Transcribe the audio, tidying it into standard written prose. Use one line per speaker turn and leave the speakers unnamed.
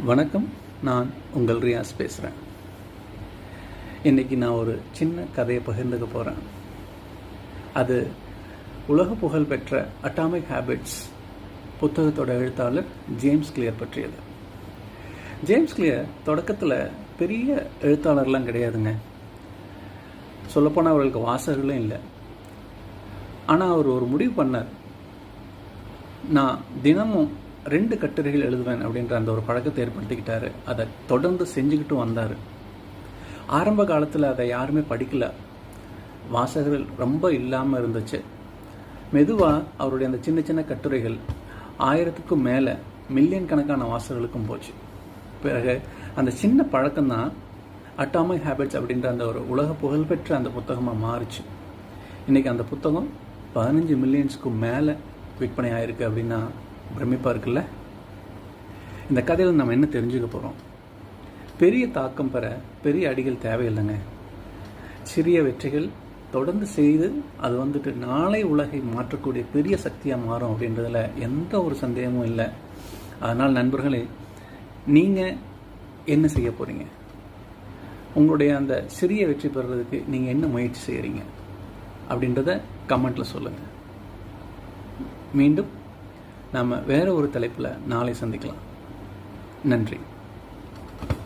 வணக்கம். நான் உங்கள் ரியாஸ் பேசுகிறேன். இன்றைக்கி நான் ஒரு சின்ன கதையை பகிர்ந்துக்க போகிறேன். அது உலக புகழ் பெற்ற அட்டாமிக் ஹேபிட்ஸ் புத்தகத்தோட எழுத்தாளர் ஜேம்ஸ் கிளியர் பற்றியது. ஜேம்ஸ் கிளியர் தொடக்கத்தில் பெரிய எழுத்தாளர்லாம் கிடையாதுங்க. சொல்லப்போனால் அவர்களுக்கு வாசகர்களும் இல்லை. ஆனால் அவர் ஒரு முடிவு பண்ணார். நான் தினமும் 2 கட்டுரைகள் எழுதுவேன் அப்படின்ற அந்த ஒரு பழக்கத்தை ஏற்படுத்திக்கிட்டாரு. அதை தொடர்ந்து செஞ்சுக்கிட்டு வந்தார். ஆரம்ப காலத்தில் அதை யாருமே படிக்கல, வாசகர்கள் ரொம்ப இல்லாமல் இருந்துச்சு. மெதுவாக அவருடைய அந்த சின்ன சின்ன கட்டுரைகள் 1000க்கும் மேலே மில்லியன் கணக்கான வாசகர்களுக்கும் போச்சு. பிறகு அந்த சின்ன பழக்கம்தான் அட்டாமிக் ஹேபிட்ஸ் அப்படின்ற அந்த ஒரு உலக புகழ்பெற்ற அந்த புத்தகமாக மாறிச்சு. இன்றைக்கி அந்த புத்தகம் 15 மில்லியன்ஸுக்கும் மேலே விற்பனை ஆயிருக்கு அப்படின்னா பிரமிப்பாக இருக்குல்ல. இந்த கதையில் நம்ம என்ன தெரிஞ்சுக்க போகிறோம்? பெரிய தாக்கம் பெற பெரிய அடிகள் தேவையில்லைங்க. சிறிய வெற்றிகள் தொடர்ந்து செய்து அது நாளை உலகை மாற்றக்கூடிய பெரிய சக்தியாக மாறும் அப்படின்றதுல எந்த ஒரு சந்தேகமும் இல்லை. அதனால் நண்பர்களே, நீங்கள் என்ன செய்ய போகிறீங்க? உங்களுடைய அந்த சிறிய வெற்றி பெறுறதுக்கு நீங்கள் என்ன முயற்சி செய்கிறீங்க அப்படின்றத கமெண்ட்டில் சொல்லுங்கள். மீண்டும் நாம் வேறு ஒரு தலைப்பில் நாளை சந்திக்கலாம். நன்றி.